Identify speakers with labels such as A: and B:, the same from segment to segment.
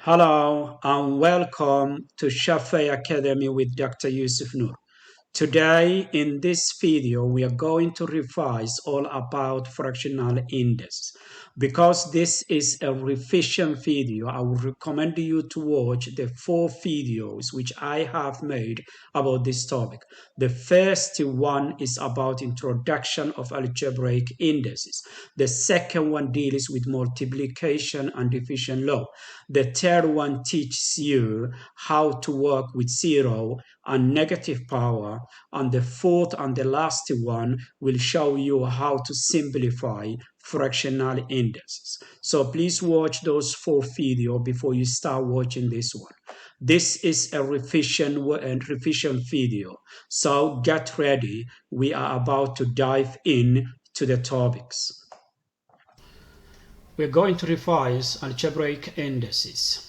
A: Hello and welcome to Shafei Academy with Dr. Yusuf Noor. Today in this video we are going to revise all about fractional indices. Because this is a revision video, I would recommend you to watch the 4 videos which I have made about this topic. The first one is about introduction of algebraic indices. The second one deals with multiplication and division law. The third one teaches you how to work with zero and negative power, and the fourth and the last one will show you how to simplify fractional indices. So please watch those 4 videos before you start watching this one. This is a revision video, so get ready. We are about to dive in to the topics. We're going to revise algebraic indices.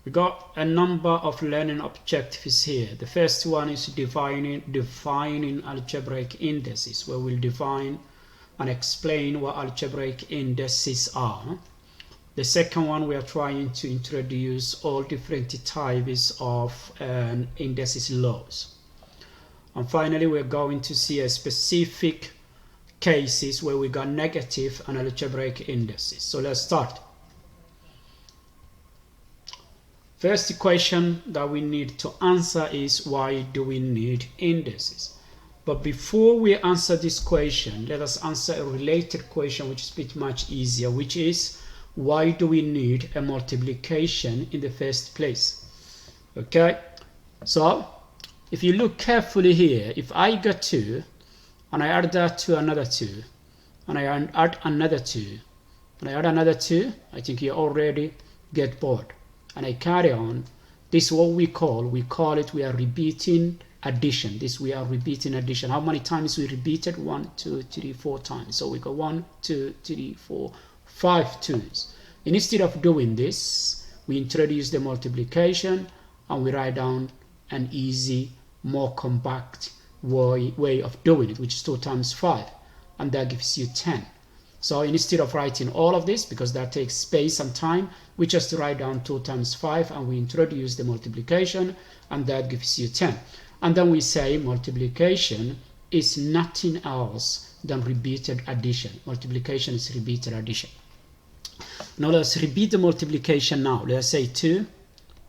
A: We got a number of learning objectives here. The first one is defining algebraic indices, where we'll define and explain what algebraic indices are. The second one, we are trying to introduce all different types of indices laws. And finally, we're going to see a specific cases where we got negative and algebraic indices. So let's start. First question that we need to answer is, why do we need indices? But before we answer this question, let us answer a related question which is pretty much easier, which is, why do we need a multiplication in the first place? Okay, so if you look carefully here, if I got 2 and I add that to another 2 and I add another 2 and I add another 2, I think you already get bored. And I carry on. This is what we are repeating addition. We are repeating addition. How many times we repeated? 1, 2, 3, 4 times. So we got 1, 2, 3, 4, 5 2s. And instead of doing this, we introduce the multiplication and we write down an easy, more compact way of doing it, which is 2 times 5, and that gives you 10. So instead of writing all of this, because that takes space and time, we just write down 2 times 5 and we introduce the multiplication, and that gives you 10. And then we say multiplication is nothing else than repeated addition. Multiplication is repeated addition. Now let's repeat the multiplication now. Let's say 2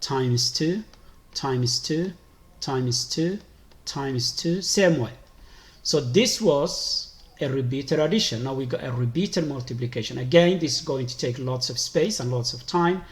A: times 2 times 2 times 2 times 2, same way. So this was a repeated addition. Now we got a repeated multiplication. Again, this is going to take lots of space and lots of time.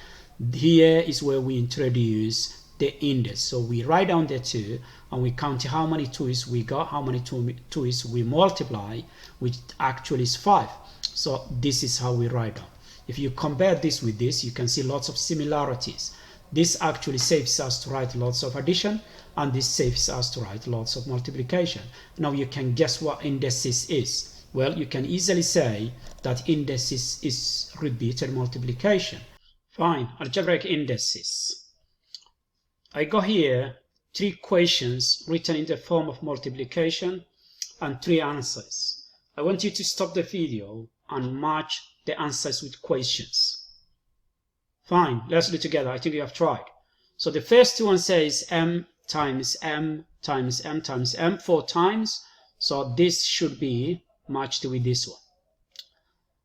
A: Here is where we introduce the index. So we write down the 2 and we count how many 2's we got, how many 2's we multiply, which actually is 5. So this is how we write down. If you compare this with this, you can see lots of similarities. This actually saves us to write lots of addition, and this saves us to write lots of multiplication. Now you can guess what indices is. Well, you can easily say that indices is repeated multiplication. Fine, algebraic indices. I got here 3 questions written in the form of multiplication and 3 answers. I want you to stop the video and match the answers with questions. Fine, let's do it together. I think you have tried. So the first one says m times m times m times m 4 times. So this should be matched with this one.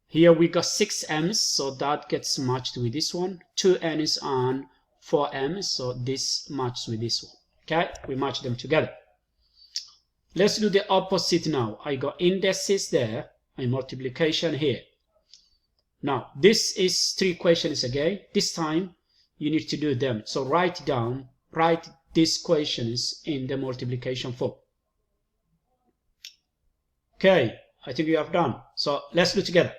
A: Here we got 6 m's, so that gets matched with this one. 2 n's and 4 m's, so this matches with this one. Okay, we match them together. Let's do the opposite now. I got indices there and multiplication here. Now this is 3 questions again. This time you need to do them. So write these questions in the multiplication form. Okay, I think you have done. So let's do together.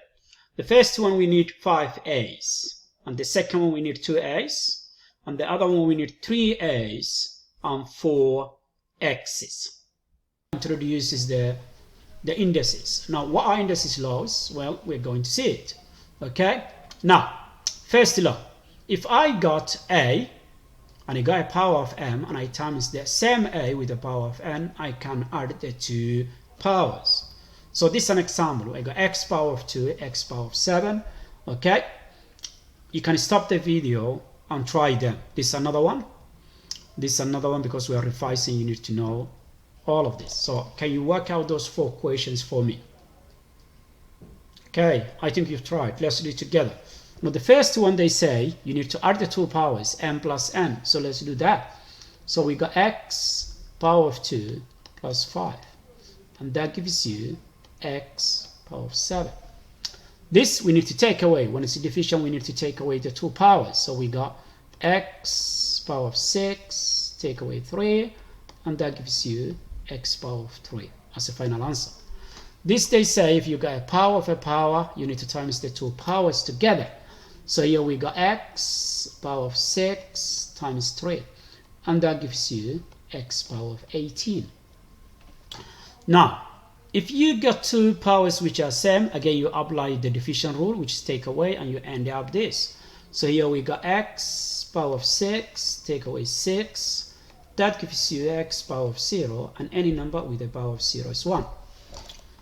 A: The first one we need 5 a's, and the second one we need 2 a's, and the other one we need 3 a's and 4 x's. Introduces the indices. Now what are indices laws? Well, we're going to see it. Okay, now first law, if I got a and I got a power of m and I times the same a with the power of n, I can add the 2 powers. So this is an example. I got x power of 2, x power of 7. Okay, you can stop the video and try them. This is another one. This is another one because we are revising. You need to know all of this. So can you work out those 4 questions for me? Okay, I think you've tried. Let's do it together. Now the first one, they say you need to add the 2 powers, m plus n. So let's do that. So we got x power of 2 plus 5. And that gives you x power of 7. This we need to take away. When it's a division, we need to take away the 2 powers. So we got x power of 6, take away 3, and that gives you x power of 3 as a final answer. This, they say, if you got a power of a power, you need to times the 2 powers together. So here we got x power of 6 times 3, and that gives you x power of 18. Now, if you got 2 powers which are same, again you apply the division rule, which is take away, and you end up this. So here we got x power of 6, take away 6, that gives you x power of 0, and any number with a power of 0 is 1.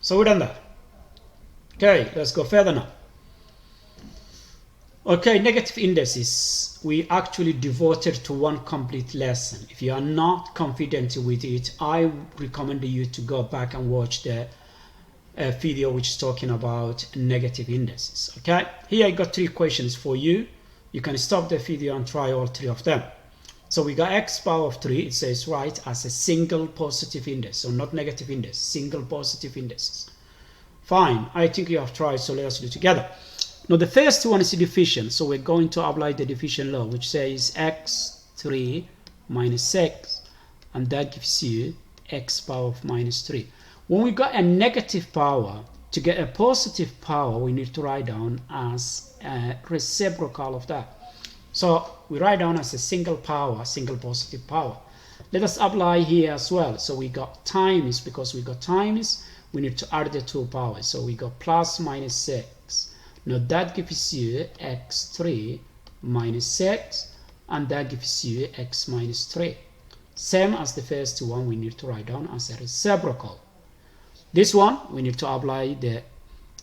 A: So we're done that. Okay, let's go further now. Okay, negative indices, we actually devoted to 1 complete lesson. If you are not confident with it, I recommend you to go back and watch the video which is talking about negative indices. Okay, here I got 3 questions for you. You can stop the video and try all 3 of them. So we got x power of 3, it says write as a single positive index, so not negative index, single positive indices. Fine, I think you have tried, so let us do it together. Now the first one is division, so we're going to apply the division law, which says x3 minus 6, and that gives you x power of minus 3. When we got a negative power, to get a positive power, we need to write down as a reciprocal of that. So we write down as a single power, single positive power. Let us apply here as well. So we got times, because we got times, we need to add the 2 powers. So we got plus minus 6. Now that gives you x3 minus 6, and that gives you x minus 3. Same as the first one, we need to write down as a reciprocal. This one, we need to apply the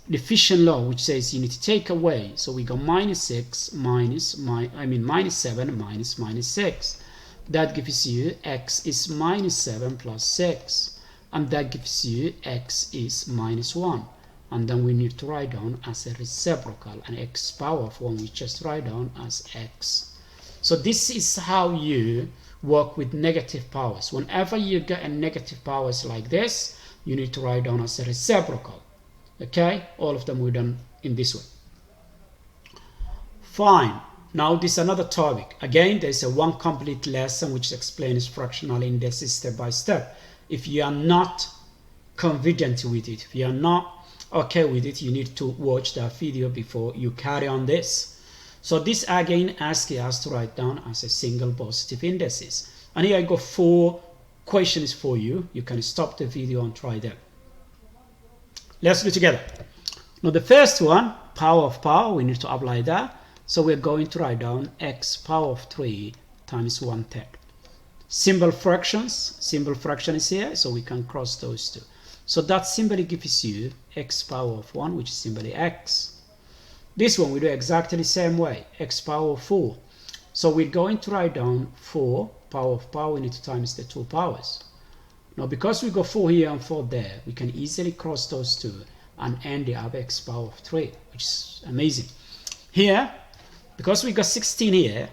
A: division law, which says you need to take away. So we got minus 6 minus 7 minus minus 6. That gives you x is minus 7 plus 6, and that gives you x is minus 1. And then we need to write down as a reciprocal, and x power of 1 we just write down as x. So this is how you work with negative powers. Whenever you get a negative powers like this, you need to write down as a reciprocal. Okay, all of them we done in this way. Fine. Now this is another topic. Again, there's a 1 complete lesson which explains fractional indices step by step. If you are not confident with it, if you are not okay with it, you need to watch that video before you carry on this. So this again asks us to write down as a single positive indices. And here I got 4 questions for you. You can stop the video and try them. Let's do it together. Now the first one, power of power, we need to apply that. So we're going to write down x power of 3 times 1/3. Simple fraction is here, so we can cross those 2. So that simply gives you x power of 1, which is simply x. This one we do exactly the same way, x power of 4. So we're going to write down 4 power of power, we need to times the 2 powers. Now because we got 4 here and 4 there, we can easily cross those 2 and end up x power of 3, which is amazing. Here, because we got 16 here,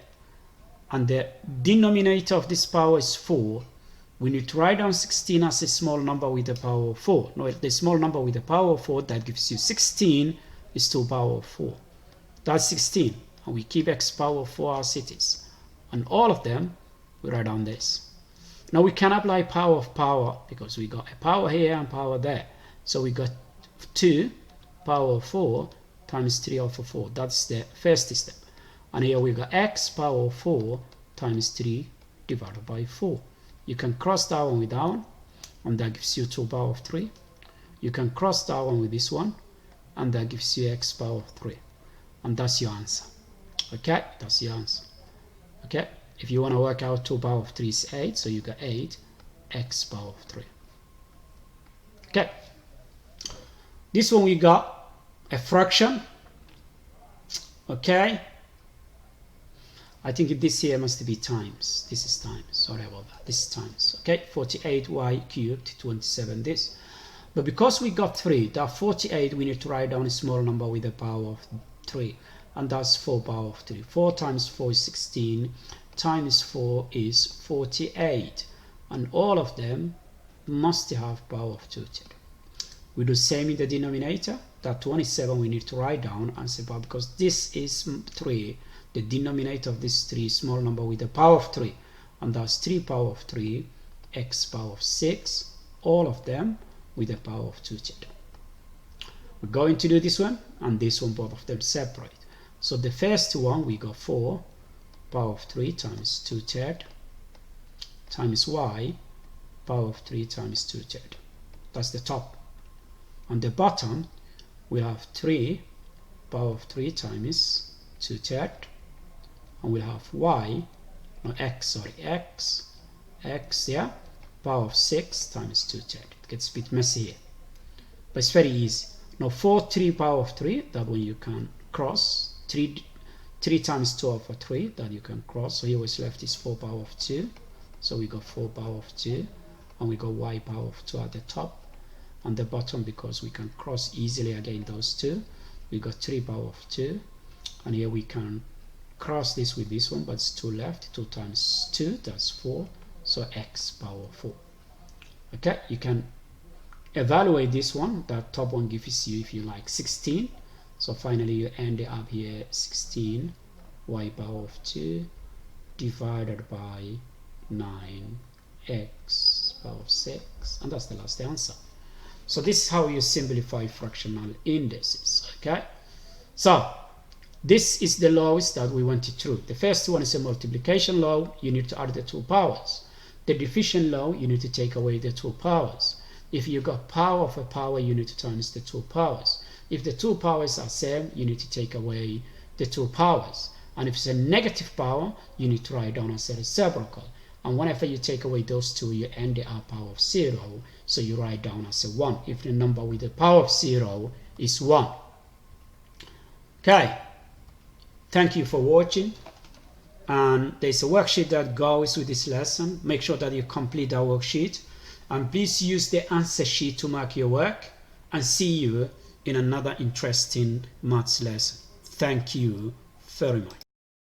A: and the denominator of this power is 4, we need to write down 16 as a small number with the power of 4. Now the small number with the power of 4, that gives you 16 is 2 power of 4. That's 16, and we keep x power of 4 as it is. And all of them, we write down this. Now we can apply power of power, because we got a power here and power there. So we got 2 power of 4 times 3 over 4. That's the first step. And here we got x power of 4 times 3 divided by 4. You can cross that one with that one, and that gives you 2 power of 3. You can cross that one with this one, and that gives you x power of 3. And that's your answer. Okay, that's your answer. Okay, if you want to work out 2 power of 3 is 8, so you got 8 x power of 3. Okay, This one we got a fraction. Okay, I think this here must be times. This is times. Sorry about that. This is times. Okay, 48y cubed 27 this. But because we got 3, that 48 we need to write down a small number with the power of 3. And that's 4 power of 3. 4 times 4 is 16. Times 4 is 48. And all of them must have power of 2 thirds. We do the same in the denominator. That 27 we need to write down and say, but because this is 3, the denominator of this 3 is small number with the power of 3. And that's 3 power of 3, x power of 6, all of them with the power of 2 thirds. We're going to do this one and this one, both of them separate. So the first one we got 4 power of 3 times 2 thirds times y power of 3 times 2 thirds. That's the top. On the bottom we have 3 power of 3 times 2 thirds, and we'll have y, no x, sorry, x, yeah, power of 6 times 2 thirds. It gets a bit messy here, but it's very easy. Now 3 power of 3, that one you can cross. 3 times 2 over 3, that you can cross. So here what's left is 4 power of 2. So we got 4 power of 2, and we got y power of 2 at the top. On the bottom, because we can cross easily again those two, we got 3 power of 2, and here we can cross this with this one, but it's 2 left. 2 times 2, that's 4, so x power 4. Okay, you can evaluate this one. That top one gives you, if you like, 16. So finally you end up here 16 y power of 2 divided by 9 x power of 6, and that's the last answer. So this is how you simplify fractional indices. Okay, so this is the laws that we went through. The first one is a multiplication law. You need to add the 2 powers. The division law, you need to take away the 2 powers. If you got power of a power, you need to times the 2 powers. If the 2 powers are same, you need to take away the 2 powers. And if it's a negative power, you need to write down as a reciprocal. And whenever you take away those 2, you end up power of 0. So you write down as a 1 if the number with the power of 0 is 1. Okay, thank you for watching. And there's a worksheet that goes with this lesson. Make sure that you complete that worksheet. And please use the answer sheet to mark your work. And see you in another interesting maths lesson. Thank you very much.